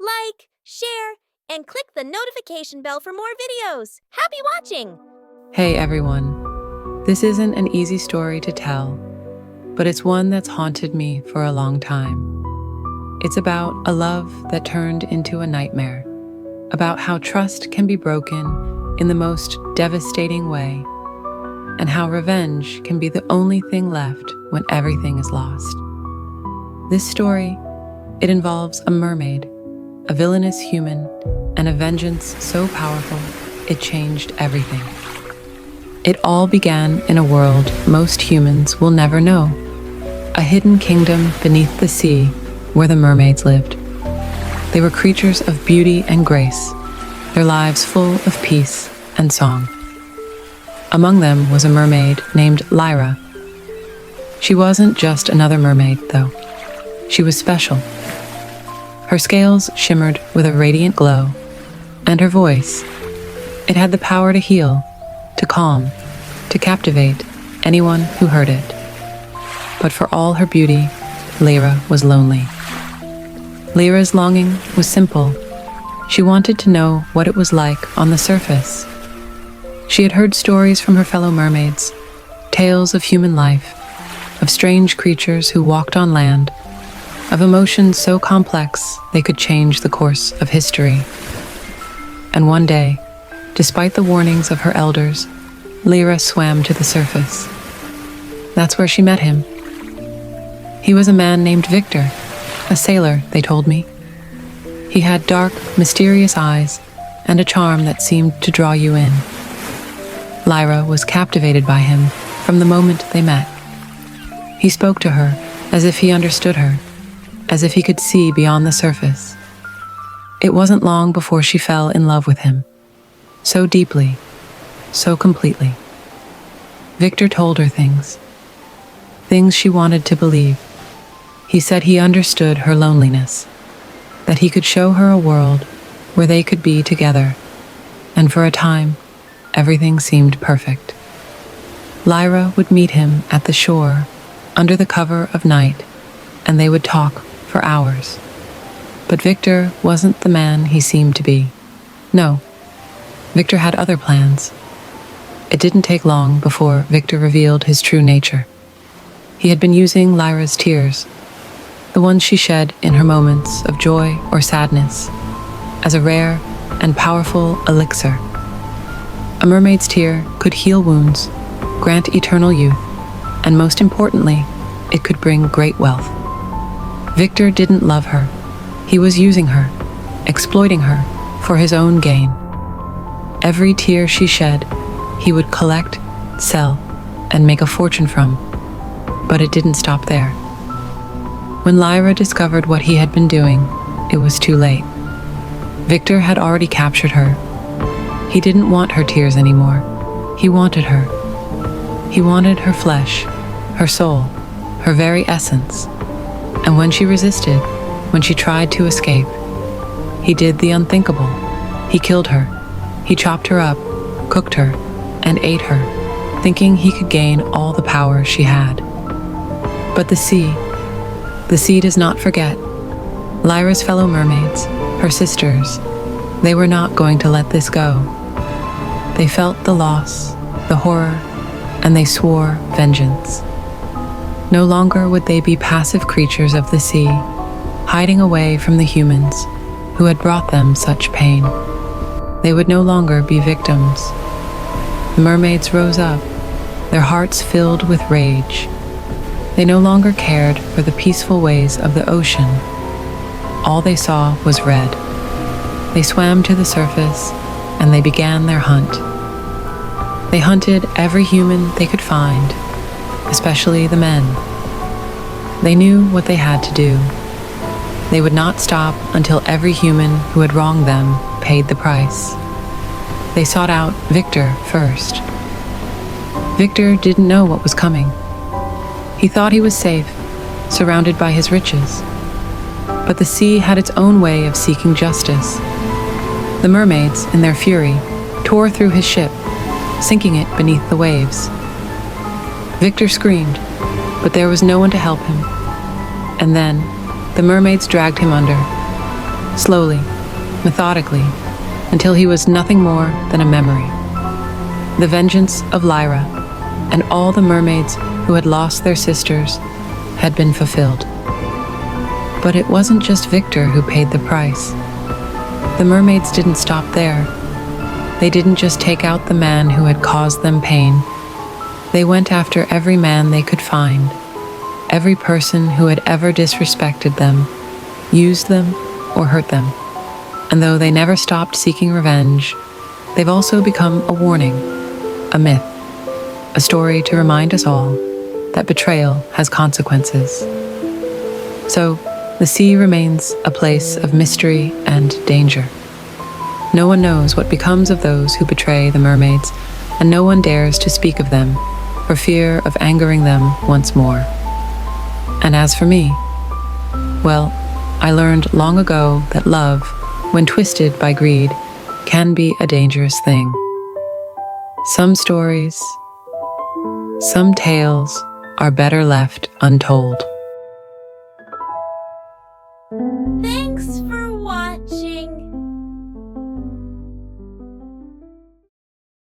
like, share, and click the notification bell for more videos. Happy watching! Hey everyone, this isn't an easy story to tell, but it's one that's haunted me for a long time. It's about a love that turned into a nightmare, about how trust can be broken in the most devastating way, and how revenge can be the only thing left when everything is lost. This story, it involves a mermaid, a villainous human, and a vengeance so powerful it changed everything. It all began in a world most humans will never know, a hidden kingdom beneath the sea where the mermaids lived. They were creatures of beauty and grace, their lives full of peace and song. Among them was a mermaid named Lyra. She wasn't just another mermaid, though. She was special. Her scales shimmered with a radiant glow, and her voice, it had the power to heal, to calm, to captivate anyone who heard it. But for all her beauty, Lyra was lonely. Lyra's longing was simple. She wanted to know what it was like on the surface. She had heard stories from her fellow mermaids, tales of human life, of strange creatures who walked on land, of emotions so complex they could change the course of history. And one day, despite the warnings of her elders, Lyra swam to the surface. That's where she met him. He was a man named Viktor, a sailor, they told me. He had dark, mysterious eyes and a charm that seemed to draw you in. Lyra was captivated by him from the moment they met. He spoke to her as if he understood her, as if he could see beyond the surface. It wasn't long before she fell in love with him, so deeply, so completely. Viktor told her things she wanted to believe. He said he understood her loneliness, that he could show her a world where they could be together, and for a time, everything seemed perfect. Lyra would meet him at the shore, under the cover of night, and they would talk for hours. But Viktor wasn't the man he seemed to be. No, Viktor had other plans. It didn't take long before Viktor revealed his true nature. He had been using Lyra's tears, the ones she shed in her moments of joy or sadness, as a rare and powerful elixir. A mermaid's tear could heal wounds, grant eternal youth, and most importantly, it could bring great wealth. Viktor didn't love her. He was using her, exploiting her for his own gain. Every tear she shed, he would collect, sell, and make a fortune from. But it didn't stop there. When Lyra discovered what he had been doing, it was too late. Viktor had already captured her. He didn't want her tears anymore. He wanted her. He wanted her flesh, her soul, her very essence. And when she resisted, when she tried to escape, he did the unthinkable. He killed her. He chopped her up, cooked her, and ate her, thinking he could gain all the power she had. But the sea does not forget. Lyra's fellow mermaids, her sisters, they were not going to let this go. They felt the loss, the horror, and they swore vengeance. No longer would they be passive creatures of the sea, hiding away from the humans who had brought them such pain. They would no longer be victims. The mermaids rose up, their hearts filled with rage. They no longer cared for the peaceful ways of the ocean. All they saw was red. They swam to the surface, and they began their hunt. They hunted every human they could find, especially the men. They knew what they had to do. They would not stop until every human who had wronged them paid the price. They sought out Viktor first. Viktor didn't know what was coming. He thought he was safe, surrounded by his riches. But the sea had its own way of seeking justice. The mermaids, in their fury, tore through his ship, sinking it beneath the waves. Viktor screamed, but there was no one to help him. And then, the mermaids dragged him under. slowly, methodically, until he was nothing more than a memory. The vengeance of Lyra and all the mermaids who had lost their sisters had been fulfilled. But it wasn't just Viktor who paid the price. The mermaids didn't stop there. They didn't just take out the man who had caused them pain. They went after every man they could find, every person who had ever disrespected them, used them, or hurt them. And though they never stopped seeking revenge, they've also become a warning, a myth, a story to remind us all that betrayal has consequences. So, the sea remains a place of mystery and danger. No one knows what becomes of those who betray the mermaids, and no one dares to speak of them for fear of angering them once more. And as for me, well, I learned long ago that love, when twisted by greed, can be a dangerous thing. Some stories, some tales are better left untold.